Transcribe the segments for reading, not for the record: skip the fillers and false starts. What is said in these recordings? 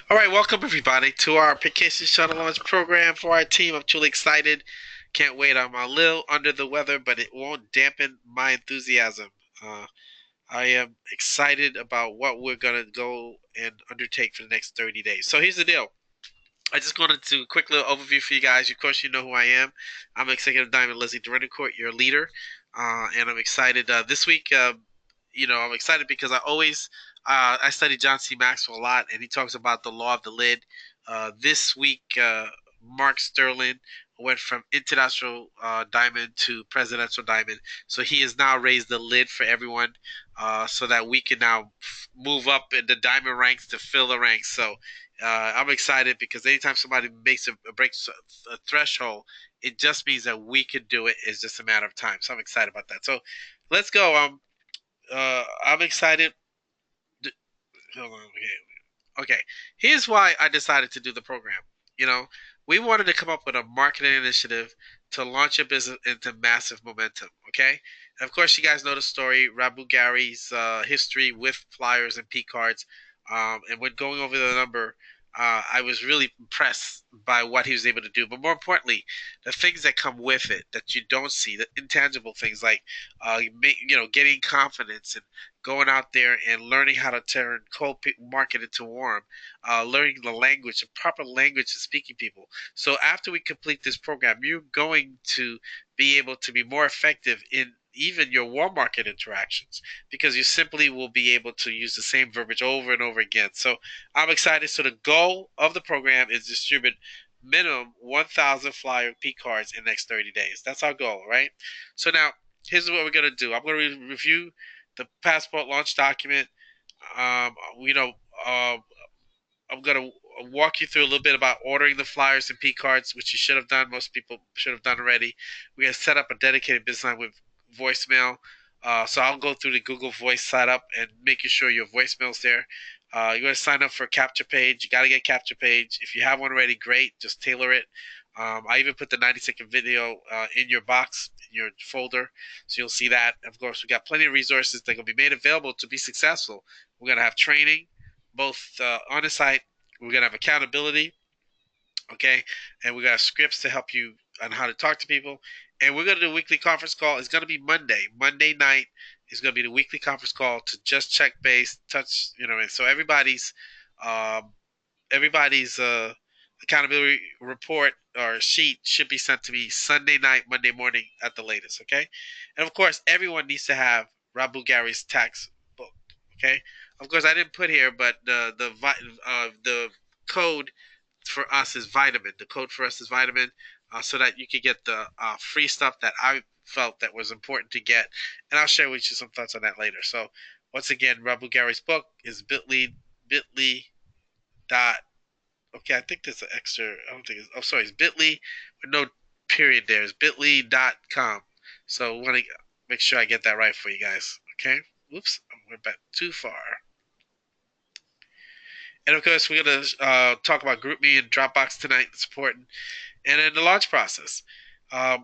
All right, welcome everybody to our Paycation Shuttle launch program for our team. I'm truly excited. Can't wait. I'm a little under the weather, but it won't dampen my enthusiasm. Uh, I am excited about what we're going to go and undertake for the next 30 days. So here's the deal. I just wanted to quick little overview for you guys. Of course, you know who I am. I'm Executive Diamond Leslie Derenoncourt, your leader, and I'm excited. This week, I'm excited because I study John C. Maxwell a lot, and he talks about the law of the lid. This week, Mark Sterling went from international diamond to presidential diamond, so he has now raised the lid for everyone, so that we can now move up in the diamond ranks to fill the ranks. So I'm excited because anytime somebody makes breaks a threshold, it just means that we could do it. It's just a matter of time. So I'm excited about that. So let's go. I'm excited. Hold on. Okay. Here's why I decided to do the program. You know, we wanted to come up with a marketing initiative to launch a business into massive momentum. Okay. And of course, you guys know the story, Rabu Gary's history with flyers and P cards. And when going over the number, I was really impressed by what he was able to do. But more importantly, the things that come with it that you don't see, the intangible things like, getting confidence and going out there and learning how to turn cold market into warm, learning the language, the proper language to speaking people. So after we complete this program, you're going to be able to be more effective in even your warm market interactions because you simply will be able to use the same verbiage over and over again. So I'm excited. So the goal of the program is distribute minimum 1,000 flyer P cards in the next 30 days. That's our goal, right? So now here's what we're going to do. I'm going to review the passport launch document. Um, you know, uh, I'm gonna walk you through a little bit about ordering the flyers and P cards, which you should have done. Most people should have done already. We're gonna set up a dedicated business line with voicemail. So I'll go through the Google Voice setup and making sure your voicemail's there. You're gonna sign up for a capture page. You gotta get capture page. If you have one already, great. Just tailor it. I even put the 90-second video in your box, in your folder, so you'll see that. Of course, we got plenty of resources that can be made available to be successful. We're gonna have training, both on the site. We're gonna have accountability, okay, and we got scripts to help you on how to talk to people. And we're gonna do a weekly conference call. It's gonna be Monday. Monday night is gonna be the weekly conference call to just check base, touch, so um, everybody's accountability report or sheet should be sent to me Sunday night, Monday morning at the latest. Okay, and of course, everyone needs to have Rabu Gary's tax book. Okay, of course, I didn't put here, but the code for us is vitamin. The code for us is vitamin, so that you can get the free stuff that I felt that was important to get, and I'll share with you some thoughts on that later. So once again, Rabu Gary's book is bit.ly dot. Okay, I think there's an extra. I don't think it's. Oh, sorry, it's bit.ly with no period there. It's bit.ly.com. So I want to make sure I get that right for you guys. Okay. Whoops, I went back too far. And of course, we're gonna talk about GroupMe and Dropbox tonight. It's important. And then the launch process.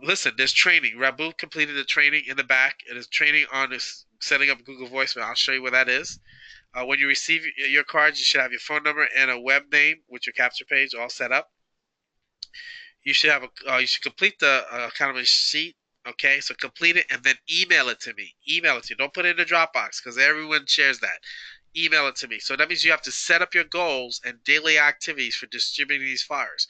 Listen, there's training. Rabu completed the training in the back. It is training on this setting up Google Voicemail. I'll show you where that is. When you receive your cards, you should have your phone number and a web name with your capture page all set up. You should complete the accountability sheet. Okay, so complete it and then email it to me. Email it to me. Don't put it in the Dropbox because everyone shares that. Email it to me. So that means you have to set up your goals and daily activities for distributing these flyers.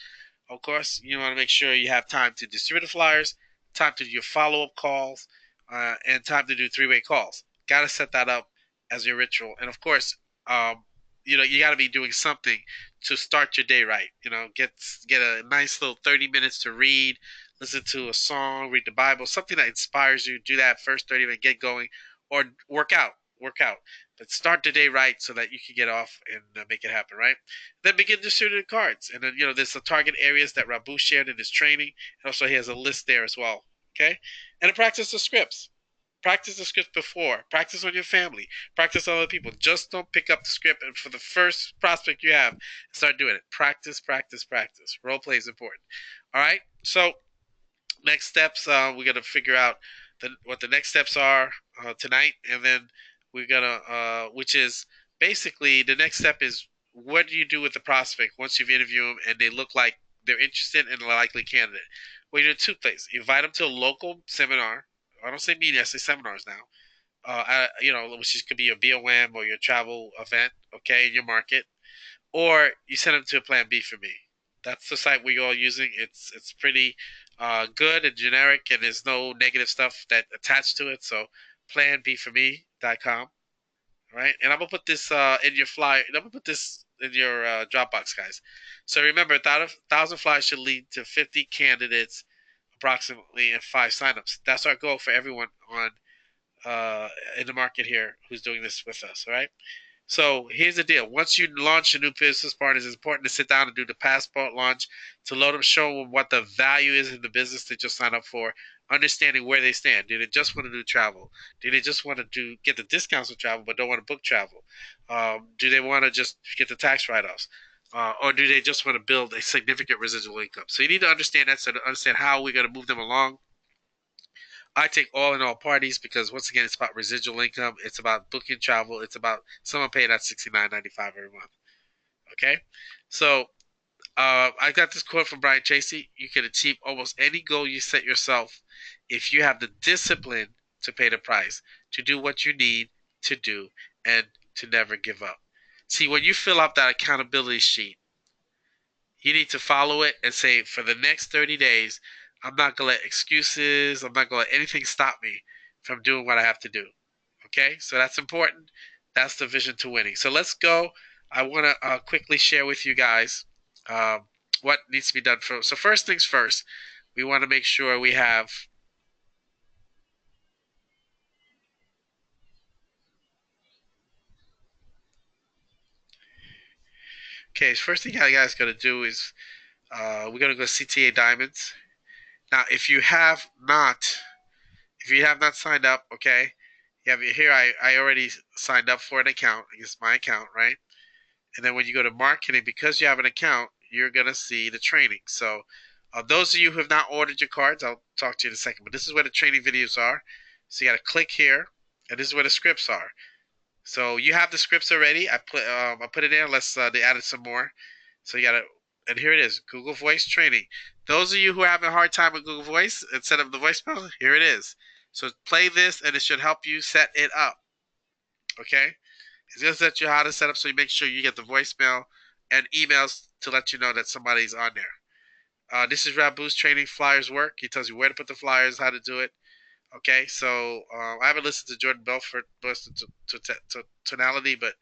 Of course, you want to make sure you have time to distribute the flyers, time to do your follow-up calls, and time to do three-way calls. Got to set that up as your ritual. And of course, um, you got to be doing something to start your day right. Get a nice little 30 minutes to read, listen to a song, read the Bible, something that inspires you. Do that first 30 minutes, get going, or work out. Work out. But start the day right so that you can get off and make it happen, right? Then begin distributing cards. And then, there's the target areas that Rabu shared in his training. And also, he has a list there as well. Okay? And then practice the scripts. Practice the script before. Practice on your family. Practice on other people. Just don't pick up the script and for the first prospect you have, start doing it. Practice, practice, practice. Role play is important. All right. So next steps, we're gonna figure out what the next steps are tonight, and then we're gonna, which is basically the next step is what do you do with the prospect once you've interviewed them and they look like they're interested and a likely candidate? Well, you do two things. You invite them to a local seminar. I don't say meeting, I say seminars now. Which could be your BOM or your travel event, okay, in your market, or you send them to a Plan B for me. That's the site we're all using. It's pretty good and generic, and there's no negative stuff that attached to it. So planbforme.com, right? And I'm gonna put this in your flyer. I'm gonna put this in your Dropbox, guys. So remember, 1,000 flyers should lead to 50 candidates, approximately, and 5 signups. That's our goal for everyone on in the market here who's doing this with us. All right. So here's the deal. Once you launch a new business partners, it's important to sit down and do the passport launch to let them show them what the value is in the business they just signed up for, understanding where they stand. Do they just want to do travel? Do they just want to get the discounts of travel but don't want to book travel? Do they want to just get the tax write-offs? Or do they just want to build a significant residual income? So you need to understand that, so to understand how we're going to move them along. I take all in all parties because once again, it's about residual income. It's about booking travel. It's about someone paying that $69.95 every month. Okay, so I got this quote from Brian Tracy. You can achieve almost any goal you set yourself if you have the discipline to pay the price, to do what you need to do, and to never give up. See, when you fill out that accountability sheet, you need to follow it and say, for the next 30 days, I'm not going to let excuses, I'm not going to let anything stop me from doing what I have to do. Okay, so that's important. That's the vision to winning. So let's go. I want to quickly share with you guys um, what needs to be done. So first things first, we want to make sure we have. Okay, first thing you guys got to do is we're gonna go CTA Diamonds. Now, if you have not signed up, okay, you have here. I already signed up for an account. It's my account, right? And then when you go to marketing, because you have an account, you're going to see the training. So those of you who have not ordered your cards, I'll talk to you in a second. But this is where the training videos are. So you got to click here, and this is where the scripts are. So you have the scripts already. I put it in unless they added some more. So you got to, and here it is, Google Voice training. Those of you who are having a hard time with Google Voice and set up the voicemail, here it is. So play this, and it should help you set it up. Okay. It's going to set you how to set up so you make sure you get the voicemail and emails to let you know that somebody's on there. This is Rabu's training flyers work. He tells you where to put the flyers, how to do it. Okay, so I haven't listened to Jordan Belfort to tonality, but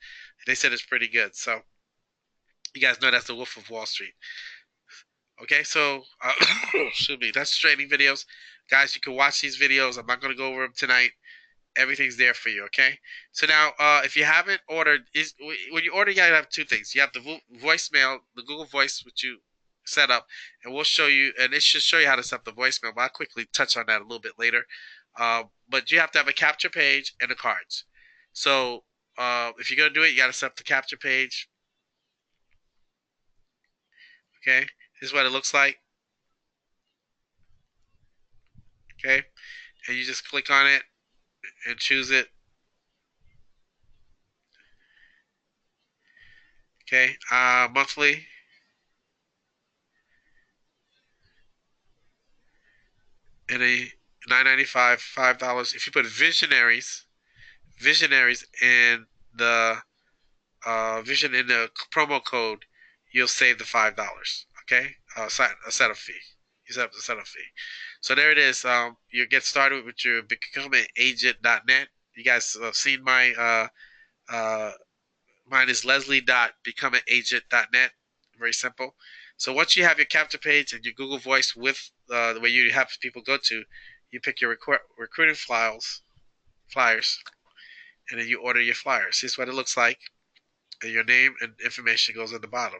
they said it's pretty good. So you guys know that's the Wolf of Wall Street. Okay, so excuse me, that's training videos. Guys, you can watch these videos. I'm not going to go over them tonight. Everything's there for you. Okay. So now, if you haven't ordered, when you order, you gotta have two things. You have the voicemail, the Google Voice, which you set up, and we'll show you, and it should show you how to set up the voicemail. But I'll quickly touch on that a little bit later. But you have to have a capture page and the cards. So if you're gonna do it, you gotta set up the capture page. Okay. This is what it looks like. Okay. And you just click on it and choose it. Okay. Monthly. And a $9.95, $5. If you put visionaries in the vision in the promo code, you'll save the $5. Okay, a setup fee. You set up the setup fee. So there it is. You get started with your becomeagent.net. You guys have seen mine is leslie.becomeagent.net. Very simple. So once you have your capture page and your Google Voice with the way you have people go to, you pick your recruiting flyers, and then you order your flyers. Here's what it looks like, and your name and information goes at the bottom.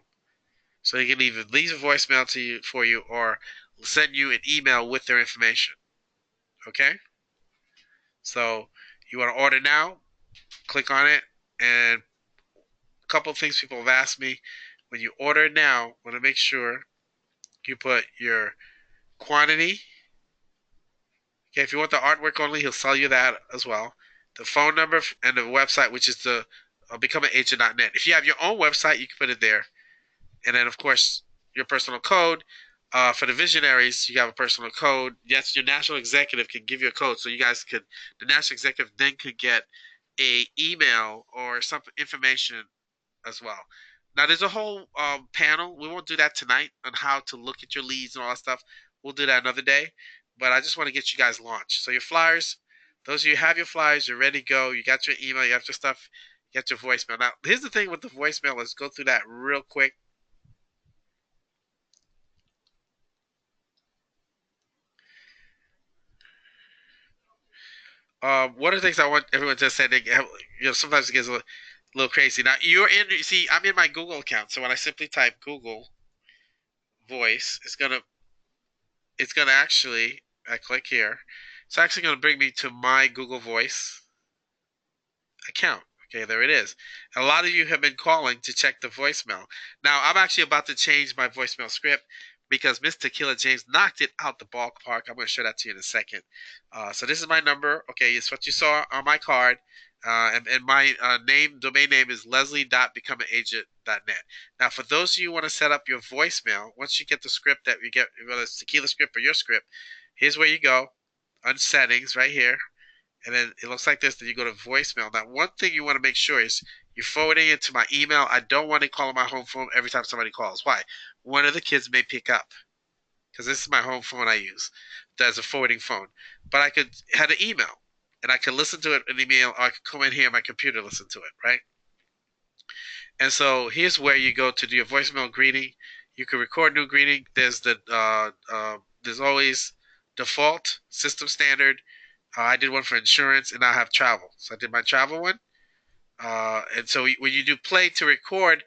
So they can either leave a voicemail for you or send you an email with their information. Okay? So you want to order now, click on it, and a couple of things people have asked me. When you order now, want to make sure you put your quantity. Okay, if you want the artwork only, he'll sell you that as well. The phone number and the website, which is the becomeanagent.net. If you have your own website, you can put it there. And then, of course, your personal code. For the visionaries, you have a personal code. Yes, your national executive can give you a code, so you guys could. The national executive then could get a email or some information as well. Now, there's a whole panel. We won't do that tonight on how to look at your leads and all that stuff. We'll do that another day. But I just want to get you guys launched. So your flyers, those of you who have your flyers, you're ready to go. You got your email, you got your stuff, you got your voicemail. Now, here's the thing with the voicemail. Let's go through that real quick. One of the things I want everyone to say, sometimes it gets a little crazy. Now, see, I'm in my Google account. So when I simply type Google voice, it's gonna actually, I click here. It's actually gonna bring me to my Google Voice account. Okay, there it is. A lot of you have been calling to check the voicemail. Now, I'm actually about to change my voicemail script because Miss Tequila James knocked it out the ballpark. I'm going to show that to you in a second. So this is my number. Okay, it's what you saw on my card. And my domain name is leslie.becomeanagent.net. Now, for those of you who want to set up your voicemail, once you get the script that you get, whether it's Tequila script or your script, here's where you go on settings right here, and then it looks like this. Then you go to voicemail. Now, one thing you want to make sure is you're forwarding it to my email. I don't want to call on my home phone every time somebody calls. Why? One of the kids may pick up because this is my home phone I use as a forwarding phone. But I could have an email, and I could listen to it in email, or I could come in here on my computer and listen to it, right? And so here's where you go to do your voicemail greeting. You can record new greeting. There's always default system standard. I did one for insurance, and I have travel. So I did my travel one. And so when you do play to record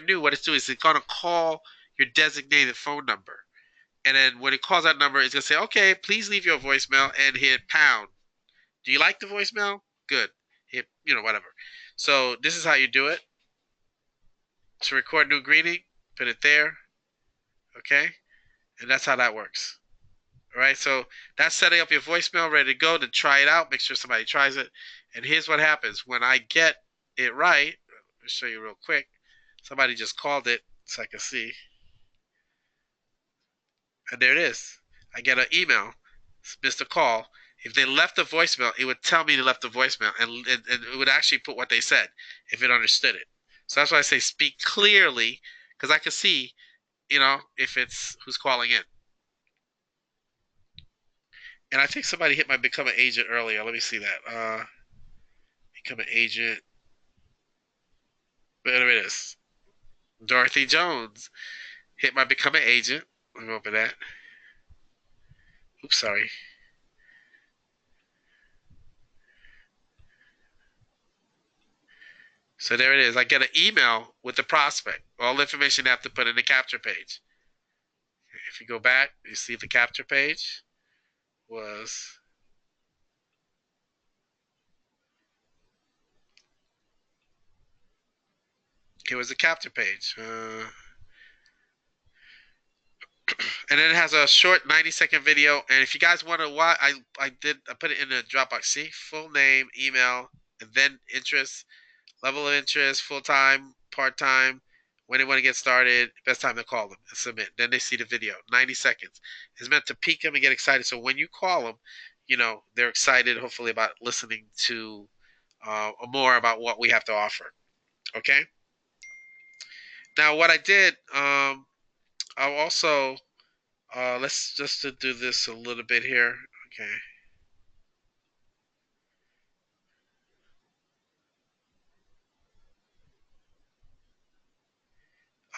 new, what it's doing is it's going to call your designated phone number. And then when it calls that number, it's going to say, okay, please leave your voicemail and hit pound. Do you like the voicemail? Good. Hit, whatever. So this is how you do it. To record new greeting, put it there. Okay. And that's how that works. All right, so that's setting up your voicemail ready to go to try it out. Make sure somebody tries it. And here's what happens. When I get it right, I'll show you real quick. Somebody just called it so I can see. And there it is. I get an email, missed a call. If they left a voicemail, it would tell me they left a voicemail, and it would actually put what they said if it understood it. So that's why I say speak clearly, because I can see, if it's who's calling in. And I think somebody hit my become an agent earlier. Let me see that. Become an agent. There it is. Dorothy Jones hit my become an agent. Let me open that. Oops, sorry. So there it is. I get an email with the prospect. All the information I have to put in the capture page. If you go back, you see the capture page was. Here was the capture page. And then it has a short 90-second video. And if you guys want to watch, I put it in the Dropbox. See, full name, email, and then interest, level of interest, full time, part time, when they want to get started, best time to call them and submit. Then they see the video, 90 seconds. It's meant to pique them and get excited. So when you call them, they're excited, hopefully, about listening to more about what we have to offer. Okay. Now, what I did, I'll also let's just to do this a little bit here. Okay.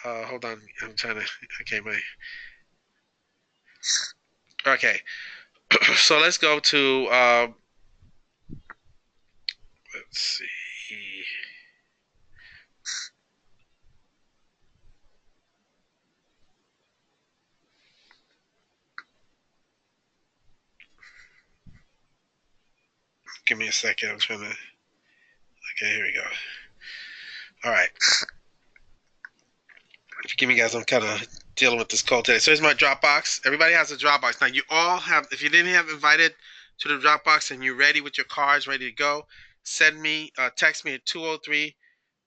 Hold on. I'm trying to. Okay, Okay. So let's go to. Let's see. Give me a second. I'm trying to. Okay, here we go. All right. Forgive me, guys. I'm kind of dealing with this cold today. So here's my Dropbox. Everybody has a Dropbox. Now, you all have, if you didn't have invited to the Dropbox and you're ready with your cards, ready to go, text me at 203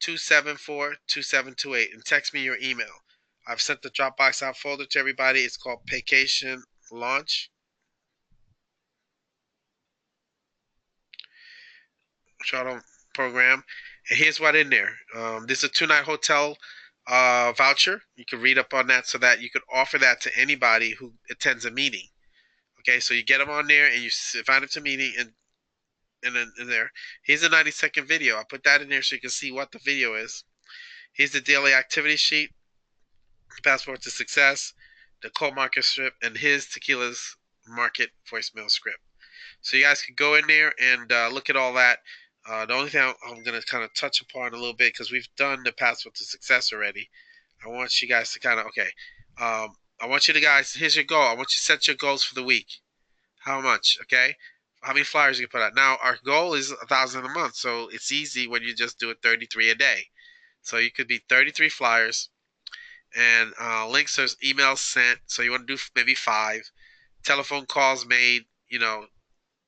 274-2728 and text me your email. I've sent the Dropbox out folder to everybody. It's called Paycation Launch Shuttle program. And here's what in there. This is a 2 night hotel voucher. You can read up on that so that you could offer that to anybody who attends a meeting. Okay, so you get them on there and you invite them to a meeting and then in there. Here's a 90-second video. I put that in there so you can see what the video is. Here's the daily activity sheet, passport to success, the cold market script, and his tequila's market voicemail script. So you guys can go in there and look at all that. The only thing I'm going to kind of touch upon a little bit because we've done the passport to success already. I want you guys to kind of I want you to guys. Here's your goal. I want you to set your goals for the week. How much? Okay. How many flyers you can put out? Now our goal is 1,000 a month, so it's easy when you just do it 33 a day. So you could be 33 flyers and links. There's emails sent. So you want to do maybe 5 telephone calls made.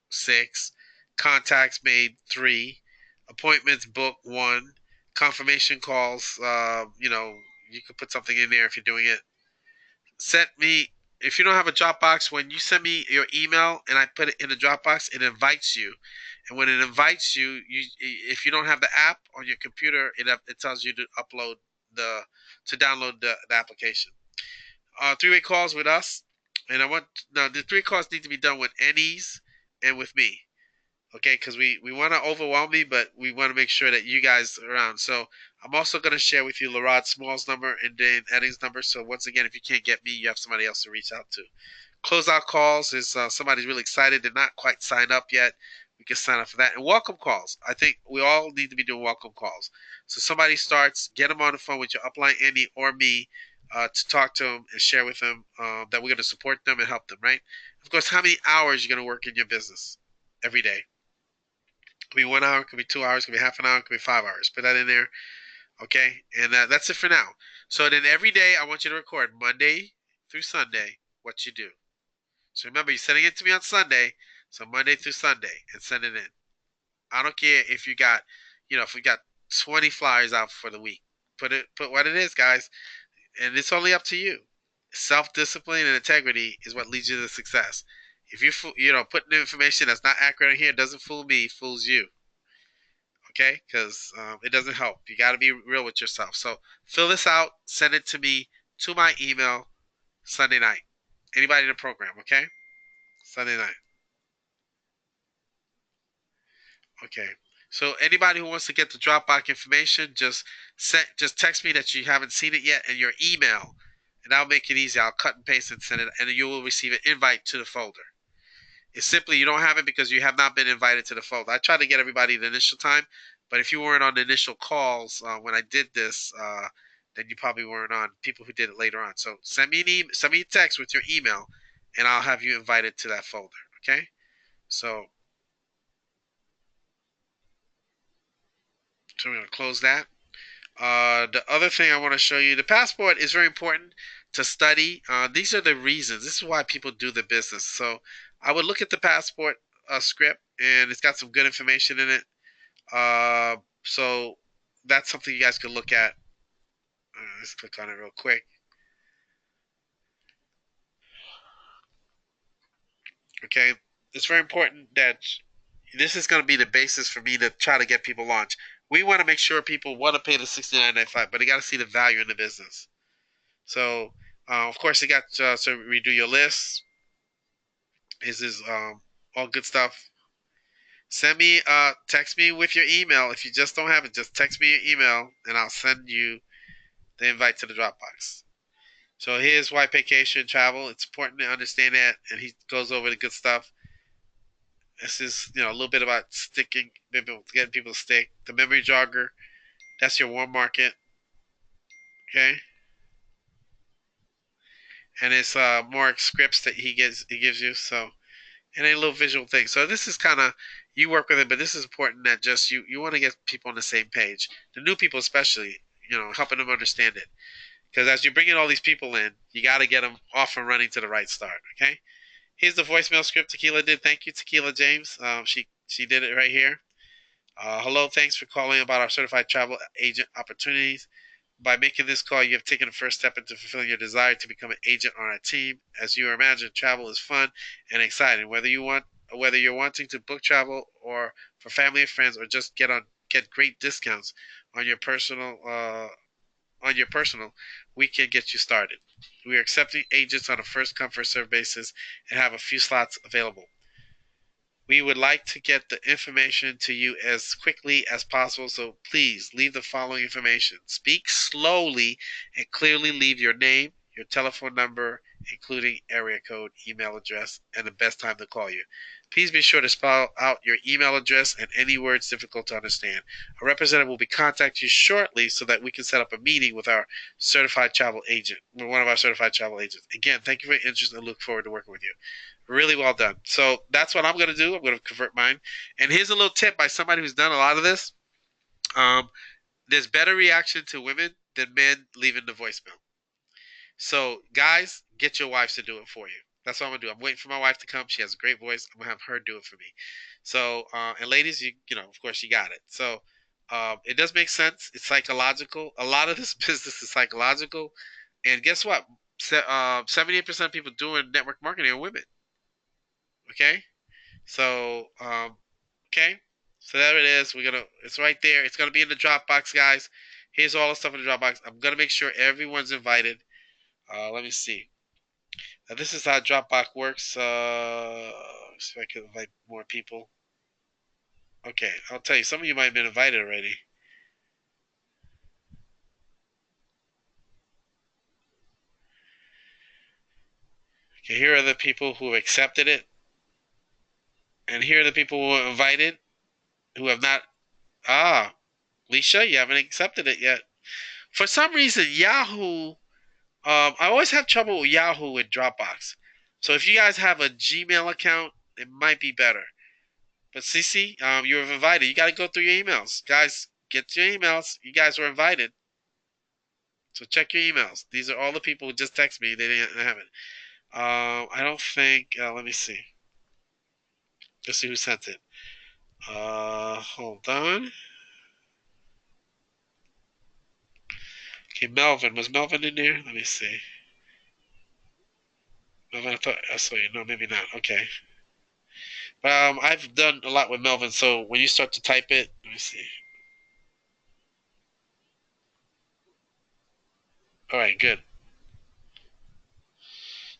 6 contacts made, 3 appointments booked, 1 confirmation calls. You could put something in there if you're doing it. Send me if you don't have a Dropbox. When you send me your email and I put it in the Dropbox, it invites you. And when it invites you, if you don't have the app on your computer, it tells you to download the application. 3-way calls with us, and the 3 calls need to be done with Annie's and with me. Okay, because we want to overwhelm me, but we want to make sure that you guys are around. So I'm also going to share with you Larod Small's number and Dan Edding's number. So once again, if you can't get me, you have somebody else to reach out to. Closeout calls is somebody's really excited. They're not quite signed up yet. We can sign up for that. And welcome calls. I think we all need to be doing welcome calls. So somebody starts, get them on the phone with your upline Andy or me to talk to them and share with them that we're going to support them and help them, right? Of course, how many hours you're going to work in your business every day? Could be 1 hour, could be 2 hours, could be half an hour, could be 5 hours. Put that in there, okay? And that's it for now. So then every day I want you to record Monday through Sunday what you do. So remember, you're sending it to me on Sunday, so Monday through Sunday, and send it in. I don't care if you got, if we got 20 flyers out for the week. Put what it is, guys, and it's only up to you. Self-discipline and integrity is what leads you to success. If putting the information that's not accurate in here doesn't fool me, fools you. Okay, because it doesn't help. You got to be real with yourself. So fill this out, send it to me to my email Sunday night. Anybody in the program, okay? Sunday night. Okay. So anybody who wants to get the Dropbox information, just text me that you haven't seen it yet and your email, and I'll make it easy. I'll cut and paste and send it, and you will receive an invite to the folder. It's simply you don't have it because you have not been invited to the folder. I tried to get everybody the initial time, but if you weren't on the initial calls when I did this, then you probably weren't on. People who did it later on. So send me a text with your email, and I'll have you invited to that folder. Okay. So we're gonna close that. The other thing I want to show you, the passport is very important to study. These are the reasons. This is why people do the business. So I would look at the passport script, and it's got some good information in it. So that's something you guys can look at. Let's click on it real quick. Okay, it's very important that this is going to be the basis for me to try to get people launched. We want to make sure people want to pay the $69.95, but they got to see the value in the business. So, of course, you got so redo your list. This is all good stuff. Text me with your email. If you just don't have it, just text me your email, and I'll send you the invite to the Dropbox. So here's why Paycation travel. It's important to understand that, and he goes over the good stuff. This is a little bit about sticking, getting people to stick. The memory jogger, that's your warm market. Okay, and it's more scripts that he gives you. So and a little visual thing. So this is kind of you work with it, but this is important that just you want to get people on the same page. The new people especially, helping them understand it. Because as you're bringing all these people in, you got to get them off and running to the right start. Okay. Here's the voicemail script Tequila did. Thank you, Tequila James. She did it right here. Hello, thanks for calling about our certified travel agent opportunities. By making this call, you have taken the first step into fulfilling your desire to become an agent on our team. As you imagine, travel is fun and exciting. Whether you're wanting to book travel or for family and friends, or just get great discounts on your personal, we can get you started. We are accepting agents on a first come first served basis and have a few slots available. We would like to get the information to you as quickly as possible, so please leave the following information. Speak slowly and clearly leave your name, your telephone number, including area code, email address, and the best time to call you. Please be sure to spell out your email address and any words difficult to understand. A representative will be contacting you shortly so that we can set up a meeting with our certified travel agent, one of our certified travel agents. Again, thank you for your interest and look forward to working with you. Really well done. So that's what I'm going to do. I'm going to convert mine. And here's a little tip by somebody who's done a lot of this. Um, there's better reaction to women than men leaving the voicemail. So guys, get your wives to do it for you. That's what I'm gonna do. I'm waiting for my wife to come. She has a great voice. I'm gonna have her do it for me. So and ladies, you know, of course, you got it. So it does make sense. It's psychological. A lot of this business is psychological. And guess what? 78% of people doing network marketing are women. Okay. So, okay. So there it is. It's right there. It's gonna be in the Dropbox, guys. Here's all the stuff in the Dropbox. I'm gonna make sure everyone's invited. Let me see. Now this is how Dropbox works. See if I can invite more people. Okay, I'll tell you. Some of you might have been invited already. Okay, here are the people who have accepted it, and here are the people who are invited who have not. Ah, Leisha, you haven't accepted it yet. For some reason, Yahoo. I always have trouble with Yahoo with Dropbox. So if you guys have a Gmail account, it might be better. But Cece, you were invited. You got to go through your emails, guys. Get your emails. You guys were invited, so check your emails. These are all the people who just text me. They didn't have it. I don't think. Let me see. Let's see who sent it. Hold on. Okay, Melvin. Was Melvin in there? Let me see. Melvin, I thought I saw you. No, maybe not. Okay. I've done a lot with Melvin, so when you start to type it, let me see. All right, good.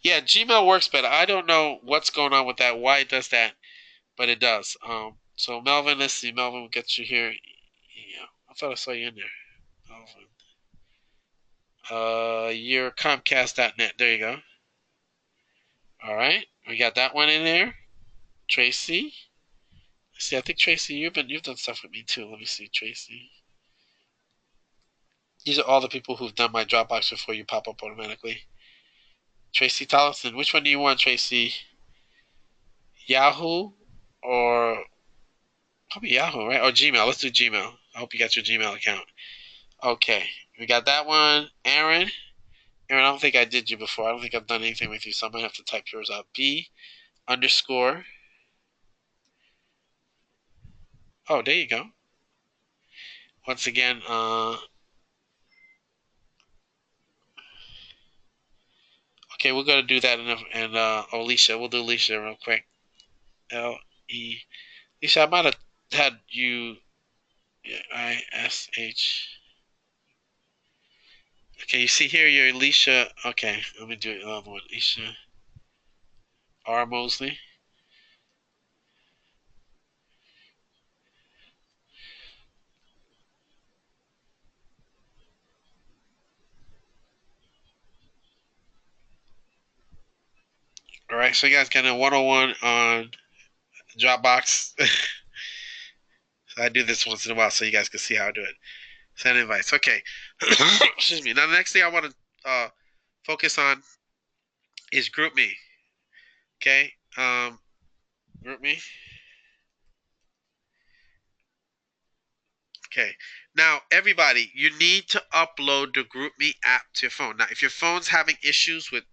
Yeah, Gmail works better. I don't know what's going on with that, why it does that, but it does. So Melvin, let's see. Melvin will get you here. Yeah, I thought I saw you in there. Melvin. Your Comcast.net. There you go. All right, we got that one in there. Tracy. See, I think Tracy, you've done stuff with me too. Let me see, Tracy. These are all the people who've done my Dropbox before you pop up automatically. Tracy Tollison. Which one do you want, Tracy? Yahoo or probably Yahoo, right? Or Gmail. Let's do Gmail. I hope you got your Gmail account. Okay, we got that one. Aaron. Aaron, I don't think I did you before. I don't think I've done anything with you, so I'm gonna have to type yours out. B underscore. Oh, there you go. Once again, okay, we're gonna do that Alicia. We'll do Alicia real quick. L-E. Alicia, I might have had you. Yeah, I-S-H. Okay, you see here, you're Alicia. Okay, let me do another one. Alicia R. Mosley. All right, so you guys got a 101 on Dropbox. So I do this once in a while so you guys can see how I do it. Send invites. Okay. Excuse me. Now, the next thing I want to focus on is GroupMe. Okay. GroupMe. Okay. Now, everybody, you need to upload the GroupMe app to your phone. Now, if your phone's having issues with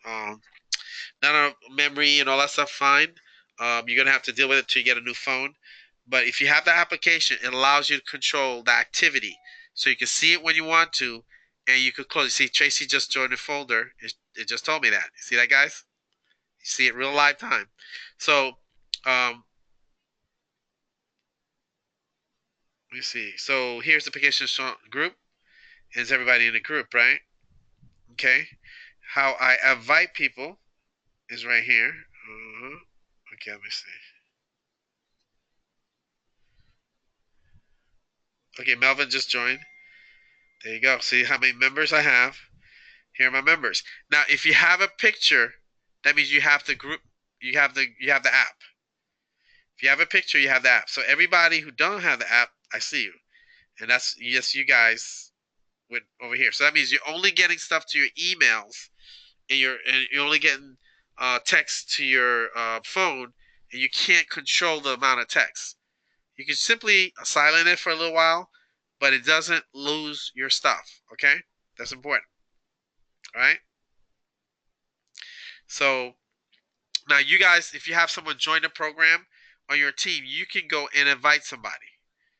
um, not enough memory and all that stuff, fine. You're gonna have to deal with it till you get a new phone. But if you have the application, it allows you to control the activity. So you can see it when you want to, and you could close. You see, Tracy just joined the folder. It just told me that. You see that, guys? You see it real live time. So, let me see. So here's the application group. Is everybody in the group, right? Okay. How I invite people is right here. Okay, let me see. Okay, Melvin just joined. There you go. See how many members I have? Here are my members. Now, if you have a picture, that means you have the group. You have the app. If you have a picture, you have the app. So everybody who don't have the app, I see you, and that's yes, you guys with over here. So that means you're only getting stuff to your emails, and you're only getting text to your phone, and you can't control the amount of text. You can simply silent it for a little while, but it doesn't lose your stuff. Okay, that's important. All right. So now, you guys, if you have someone join the program on your team, you can go and invite somebody.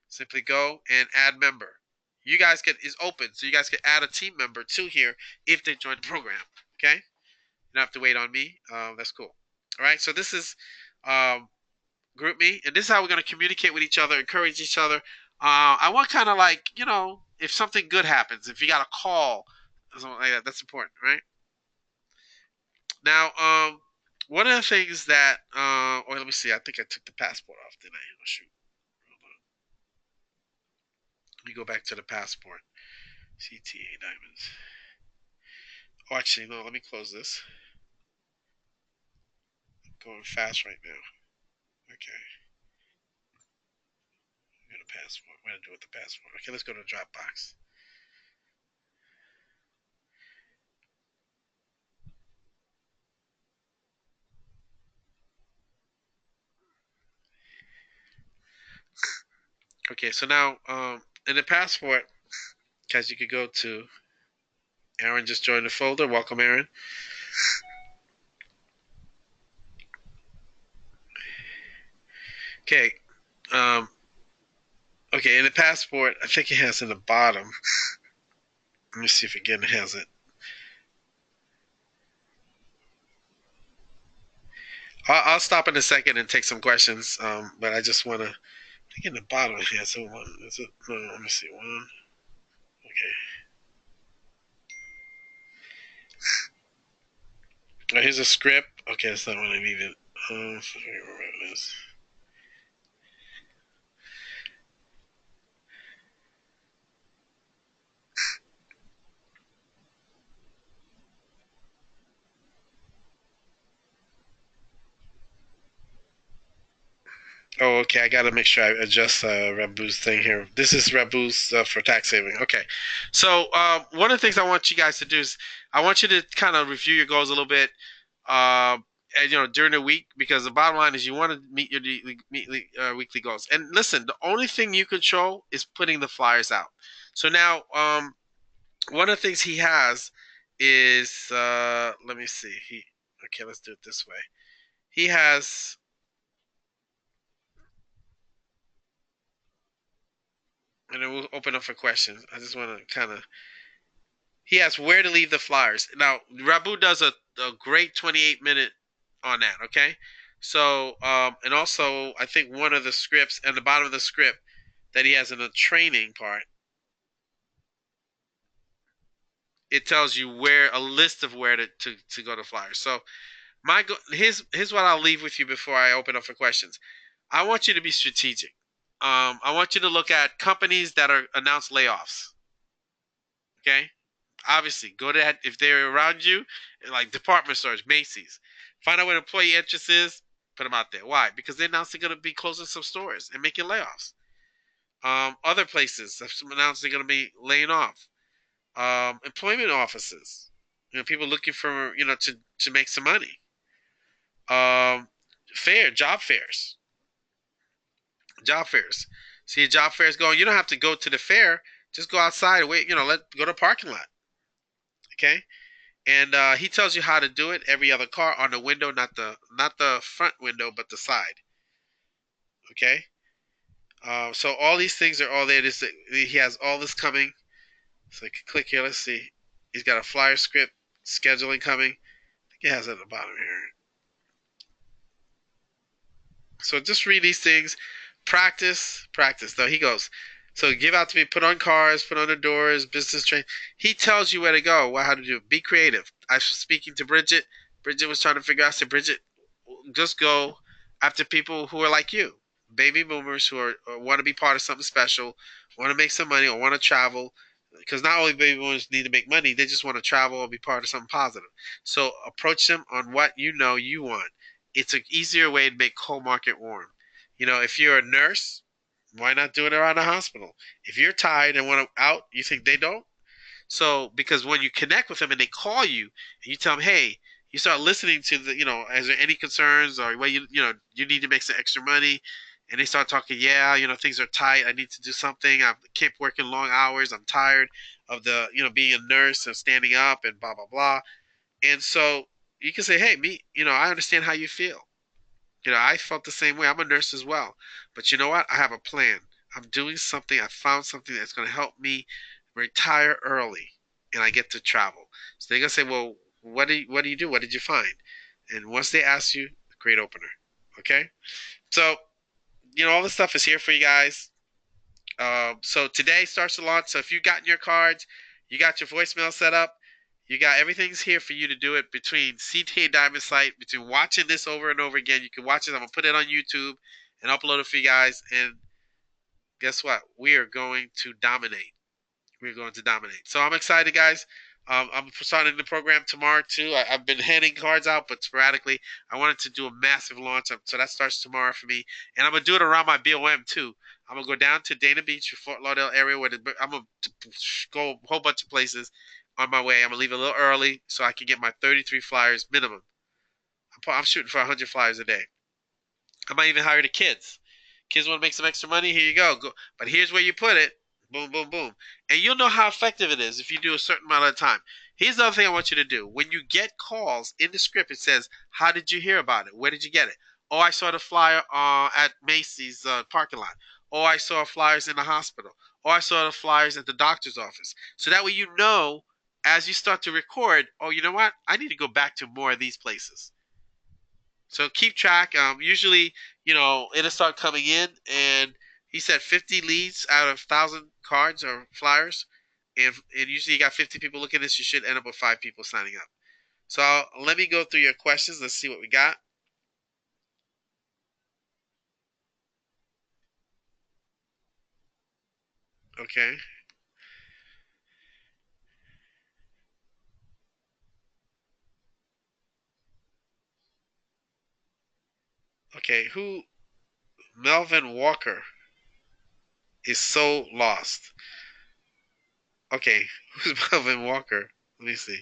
Simply go and add member. You guys get is open, so you guys can add a team member to here if they join the program. Okay, you don't have to wait on me. That's cool. All right, so this is group me, and this is how we're going to communicate with each other, encourage each other. I want kind of like if something good happens, if you got a call, something like that, that's important, right? Now, one of the things that, or let me see, I think I took the passport off, didn't I? Oh, shoot. Hold on. Let me go back to the passport. CTA Diamonds. Oh, actually, no, let me close this. I'm going fast right now. Okay. Go to passport. What do I do with the passport? Okay, let's go to Dropbox. Okay, so now, in the passport, guys, you could go to Aaron just joined the folder. Welcome, Aaron. Okay. Um, okay, in the passport, I think it has in the bottom. Let me see if again it has it. I'll stop in a second and take some questions. But I just want to. I think in the bottom it has a one. Is it? No, let me see. One. Okay. Oh, here's a script. Okay, that's not what I needed. Where it is. Oh, okay. I got to make sure I adjust Rabu's thing here. This is Rabu's for tax saving. Okay. So one of the things I want you guys to do is I want you to kind of review your goals a little bit, and, during the week, because the bottom line is you want to meet your weekly goals. And listen, the only thing you control is putting the flyers out. So now, one of the things he has is let me see. Okay. Let's do it this way. He has. And then we'll open up for questions. I just want to kind of. He asks where to leave the flyers. Now, Rabu does a great 28-minute on that, okay? So, and also, I think one of the scripts, at the bottom of the script that he has in the training part, it tells you where, a list of where to go to flyers. So, here's what I'll leave with you before I open up for questions. I want you to be strategic. I want you to look at companies that are announced layoffs, okay? Obviously, go to that if they're around you, like department stores, Macy's. Find out what employee interest is, put them out there. Why? Because they're announced they're going to be closing some stores and making layoffs. Other places have announced they're going to be laying off. Employment offices, people looking for to make some money. Um, job fairs, job fairs. See a job fair is going. You don't have to go to the fair. Just go outside and wait. Go to a parking lot. Okay. And he tells you how to do it. Every other car on the window, not the front window, but the side. Okay. So all these things are all there. He has all this coming. So I can click here. Let's see. He's got a flyer script, scheduling coming. I think he has it at the bottom here. So just read these things. Practice, practice. Though he goes. So give out to me, put on cars, put on the doors, business train. He tells you where to go, how to do it. Be creative. I was speaking to Bridget. Bridget was trying to figure out. I said, Bridget, just go after people who are like you, baby boomers who are want to be part of something special, want to make some money, or want to travel. Because not only baby boomers need to make money, they just want to travel or be part of something positive. So approach them on what you know you want. It's an easier way to make cold market warm. If you're a nurse, why not do it around a hospital? If you're tired and want to out, you think they don't? So because when you connect with them and they call you and you tell them, hey, you start listening to is there any concerns or well, you need to make some extra money, and they start talking, yeah, things are tight. I need to do something. I keep working long hours. I'm tired of being a nurse and standing up and blah blah blah. And so you can say, hey, I understand how you feel. I felt the same way. I'm a nurse as well. But you know what? I have a plan. I'm doing something. I found something that's going to help me retire early and I get to travel. So they're going to say, well, what do you do? What did you find? And once they ask you, great opener. Okay? So, all this stuff is here for you guys. So today starts the launch. So if you've gotten your cards, you got your voicemail set up, you got everything's here for you to do it between CTA Diamond site, between watching this over and over again. You can watch it. I'm gonna put it on YouTube and upload it for you guys. And guess what? We are going to dominate. We're going to dominate. So I'm excited, guys. I'm starting the program tomorrow too. I've been handing cards out, but sporadically. I wanted to do a massive launch, so that starts tomorrow for me. And I'm gonna do it around my BOM too. I'm gonna go down to Dana Beach, Fort Lauderdale area, I'm gonna go a whole bunch of places on my way. I'm gonna leave a little early so I can get my 33 flyers minimum. I'm shooting for 100 flyers a day. I might even hire the kids. Kids want to make some extra money? Here you go. But here's where you put it. Boom, boom, boom. And you'll know how effective it is if you do a certain amount of time. Here's the other thing I want you to do. When you get calls in the script, it says, how did you hear about it? Where did you get it? Oh, I saw the flyer at Macy's parking lot. Oh, I saw flyers in the hospital. Oh, I saw the flyers at the doctor's office. So that way you know as you start to record, oh, you know what? I need to go back to more of these places. So keep track. Usually, it'll start coming in, and he said 50 leads out of 1,000 cards or flyers, and usually you got 50 people looking at this. You should end up with 5 people signing up. So let me go through your questions. Let's see what we got. Okay. Okay. Melvin Walker is so lost. Okay. Who's Melvin Walker? Let me see.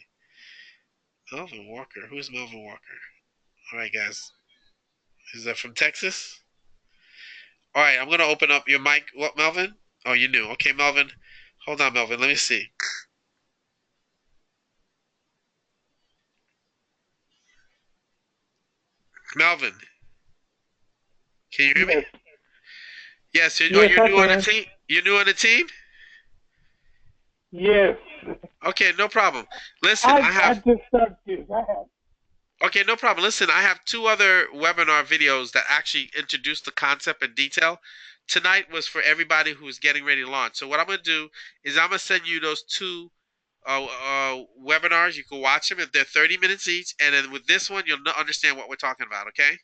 Melvin Walker. Who's Melvin Walker? All right, guys. Is that from Texas? All right, I'm gonna open up your mic. What, Melvin? Oh, you knew. Okay, Melvin. Hold on, Melvin. Let me see. Melvin, can you hear me? Yes, Yes. Oh, yes, you're I new on the can. team. You're new on the team. Yes, Okay, no problem. Listen, I I I have. just started this. I have. Okay, no problem. Listen, I have 2 other webinar videos that actually introduce the concept in detail. Tonight was for everybody who's getting ready to launch. So what I'm gonna do is I'm gonna send you those two webinars. You can watch them if they're 30 minutes each, and then with this one, you'll understand what we're talking about. Okay?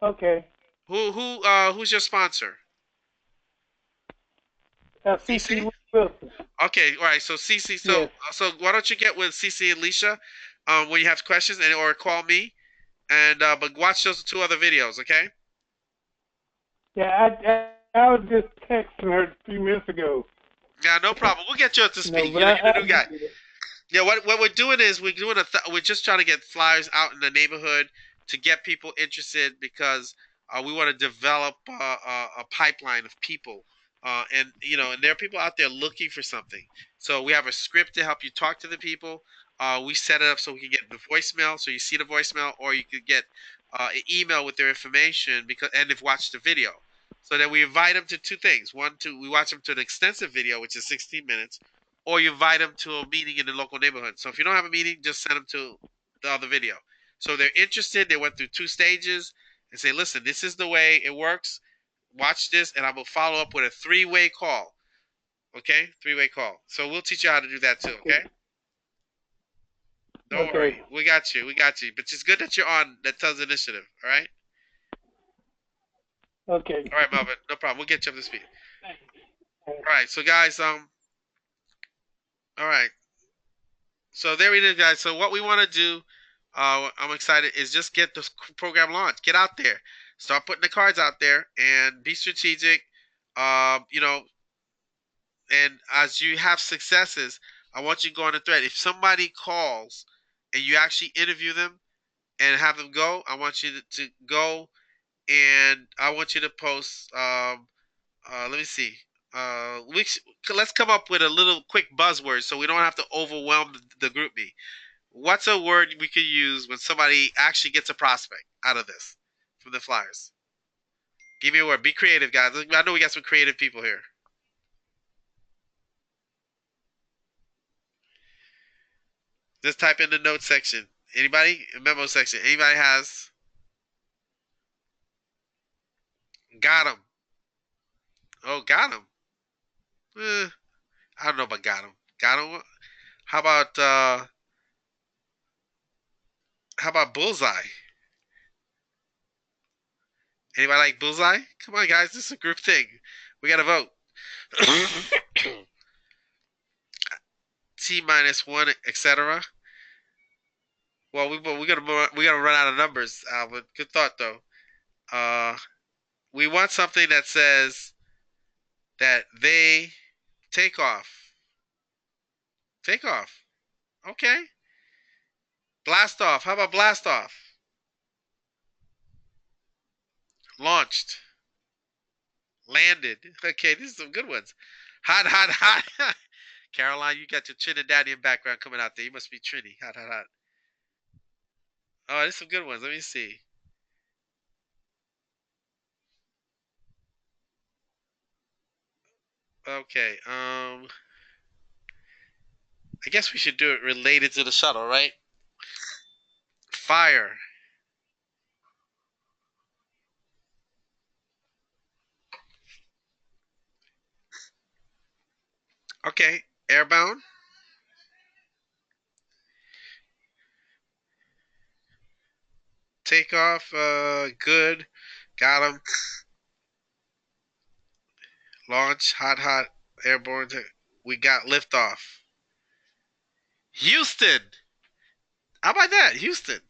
Okay. Who's your sponsor? CC CC? Wilson. Okay, all right. So CC, Yes. so why don't you get with CC and Leisha, when you have questions, and or call me, and but watch those 2 other videos. Okay? Yeah, I was just texting her a few minutes ago. Yeah, no problem. We'll get you up to speed. But You're the I new guy. did it. Yeah, what we're doing is we're just trying to get flyers out in the neighborhood to get people interested because we want to develop a pipeline of people, and there are people out there looking for something. So we have a script to help you talk to the people. We set it up so we can get the voicemail, so you see the voicemail, or you could get an email with their information because and they've watched the video. So then we invite them to two things. One, we watch them to an extensive video, which is 16 minutes, or you invite them to a meeting in the local neighborhood. So if you don't have a meeting, just send them to the other video. So they're interested. They went through two stages and say, listen, this is the way it works. Watch this, and I will follow up with a three-way call. Okay? Three-way call. So we'll teach you how to do that too, okay? Don't Okay. worry. We got you. We got you. But it's good that you're on that Tons Initiative, all right? Okay. All right, Melvin. No problem. We'll get you up to speed. Thanks. All right. So, guys, all right. So there it is, guys. So what we want to do, I'm excited, is just get this program launched. Get out there, start putting the cards out there, and be strategic. You know, and as you have successes, I want you to go on the thread. If somebody calls and you actually interview them and have them go, I want you to go, and I want you to post. Let me see. Let's come up with a little quick buzzword so we don't have to overwhelm the group me. What's a word we could use when somebody actually gets a prospect out of this from the Flyers? Give me a word. Be creative, guys. I know we got some creative people here. Just type in the notes section. Anybody? Memo section. Anybody has? Got him. Oh, got him. I don't know about got him. Got him. How about bullseye? Anybody like bullseye? Come on, guys. This is a group thing. We got to vote. T minus one, etc. Well, we gotta run out of numbers, Alvin. Good thought though. Uh, we want something that says that they take off. Take off. Okay. Blast off. How about blast off? Launched. Landed. Okay, these are some good ones. Hot, hot, hot. Caroline, you got your Trinidadian background coming out there. You must be Trini. Hot, hot, hot. Oh, there's some good ones. Let me see. Okay. I guess we should do it related to the shuttle, right? Fire. Okay. Airbound. Takeoff. Good. Got him. Launch. Hot, hot. Airborne. We got liftoff. Houston. How about that? Houston.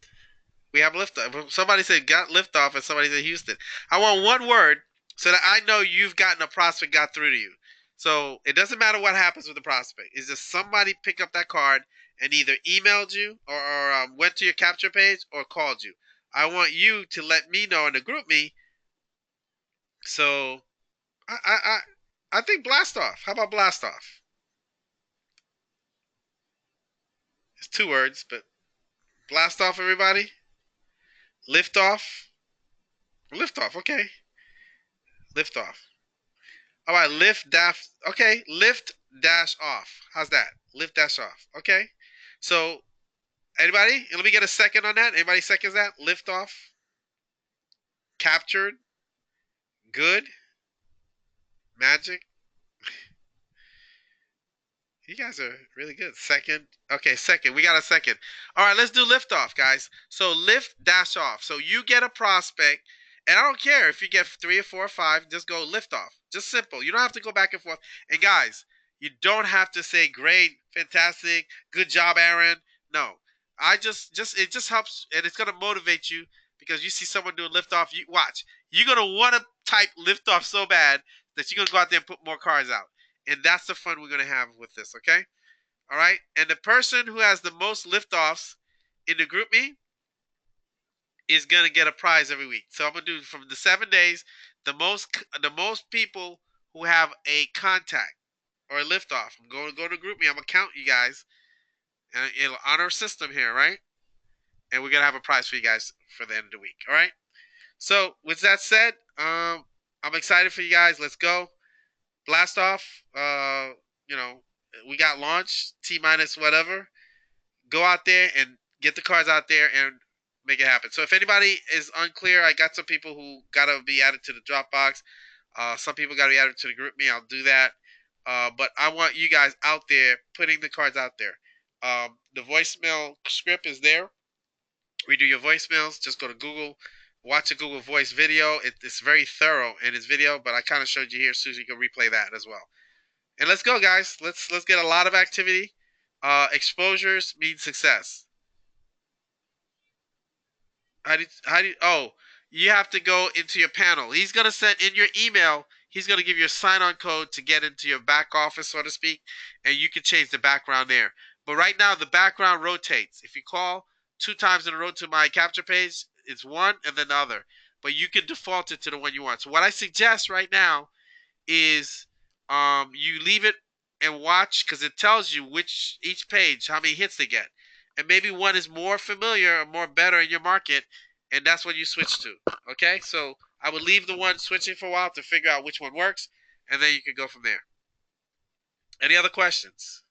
We have liftoff. Somebody said got liftoff, and somebody said Houston. I want one word so that I know you've gotten a prospect got through to you. So it doesn't matter what happens with the prospect. It's just somebody picked up that card and either emailed you or went to your capture page or called you. I want you to let me know in the group me. So I I I, I think blast off. How about blast off? It's two words, but blast off, everybody. Lift off. Lift off. Okay. Lift off. All right, lift dash. Okay, lift dash off. How's that? Lift dash off. Okay. So anybody? Let me get a second on that. Anybody seconds that? Lift off. Captured. Good. Magic. You guys are really good. Second. Okay, second. We got a second. All right, let's do lift off, guys. So lift dash off. So you get a prospect, and I don't care if you get three or four or five, just go lift off. Just simple. You don't have to go back and forth. And guys, you don't have to say great, fantastic, good job, Aaron. No. I just it just helps and it's gonna motivate you because you see someone doing lift off, you watch. You're gonna wanna type lift off so bad that you're gonna go out there and put more cards out. And that's the fun we're going to have with this, okay? All right? And the person who has the most liftoffs in the group me is going to get a prize every week. So I'm going to do from the 7 days the most people who have a contact or a liftoff. I'm going to go to group me. I'm going to count you guys and it'll on our system here, right? And we're going to have a prize for you guys for the end of the week, all right? So, with that said, I'm excited for you guys. Let's go. Blast off. You know, we got launch T minus whatever. Go out there and get the cards out there and make it happen. So if anybody is unclear, I got some people who gotta be added to the Dropbox. Some people gotta be added to the group me. I'll do that. But I want you guys out there putting the cards out there. The voicemail script is there. We do your voicemails. Just go to Google, watch a Google Voice video. It's very thorough in its video, but I kind of showed you here, so you can replay that as well. And let's go, guys. Let's get a lot of activity. Exposures mean success. Oh, you have to go into your panel. He's gonna send in your email. He's gonna give you a sign-on code to get into your back office, so to speak, and you can change the background there. But right now, the background rotates. If you call 2 times in a row to my capture page, it's one and then the other. But you can default it to the one you want. So what I suggest right now is you leave it and watch because it tells you which each page how many hits they get, and maybe one is more familiar or more better in your market, and that's what you switch to. Okay, so I would leave the one switching for a while to figure out which one works, and then you can go from there. Any other questions?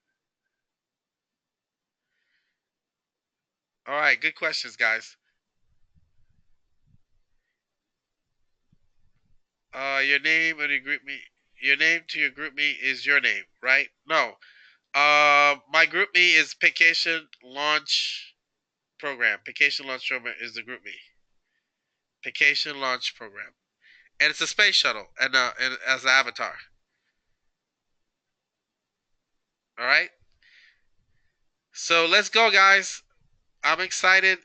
All right, good questions, guys. Your name and your group me. Your name to your group me is your name, right? No. My group me is Paycation Launch Program. Paycation Launch Program is the group me. Paycation Launch Program, and it's a space shuttle and as an avatar. All right. So let's go, guys. I'm excited.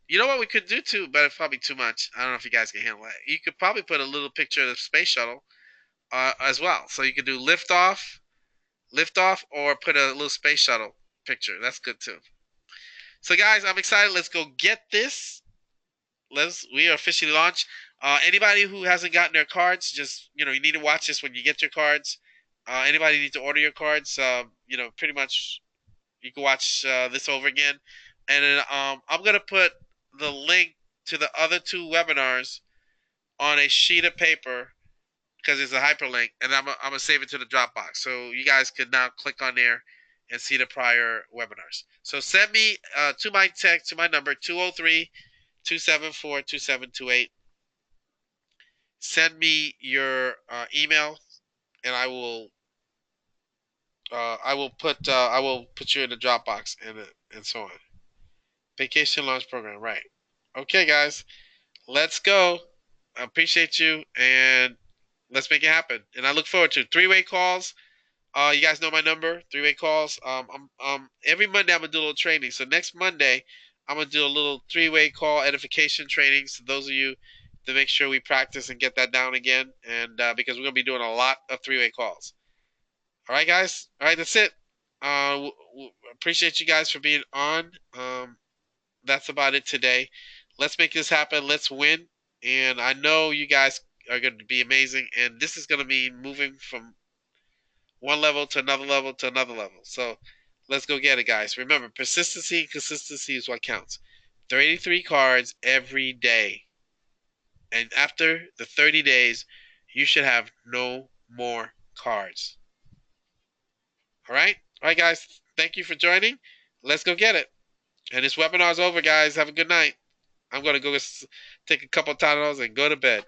You know what we could do too, but it's probably too much. I don't know if you guys can handle it. You could probably put a little picture of the space shuttle as well. So you could do lift off, or put a little space shuttle picture. That's good too. So guys, I'm excited. Let's go get this. We are officially launched. Anybody who hasn't gotten their cards, just you need to watch this when you get your cards. Anybody need to order your cards, pretty much you can watch this over again. And then I'm gonna put the link to the other two webinars on a sheet of paper because it's a hyperlink, and I'm gonna save it to the Dropbox, so you guys can now click on there and see the prior webinars. So send me to my text to my number 203-274-2728. Send me your email, and I will put you in the Dropbox and so on. Vacation launch program, right? Okay, guys, let's go. I appreciate you, and let's make it happen. And I look forward to three-way calls. You guys know my number, three-way calls. Every Monday I'm gonna do a little training. So next Monday I'm gonna do a little three-way call edification training. So those of you to make sure we practice and get that down again, and because we're gonna be doing a lot of three-way calls. All right, guys. All right, that's it. Appreciate you guys for being on. That's about it today. Let's make this happen. Let's win. And I know you guys are going to be amazing. And this is going to be moving from one level to another level to another level. So let's go get it, guys. Remember, persistency and consistency is what counts. 33 cards every day. And after the 30 days, you should have no more cards. All right? All right, guys. Thank you for joining. Let's go get it. And this webinar is over, guys. Have a good night. I'm going to go take a couple of Tylenol and go to bed.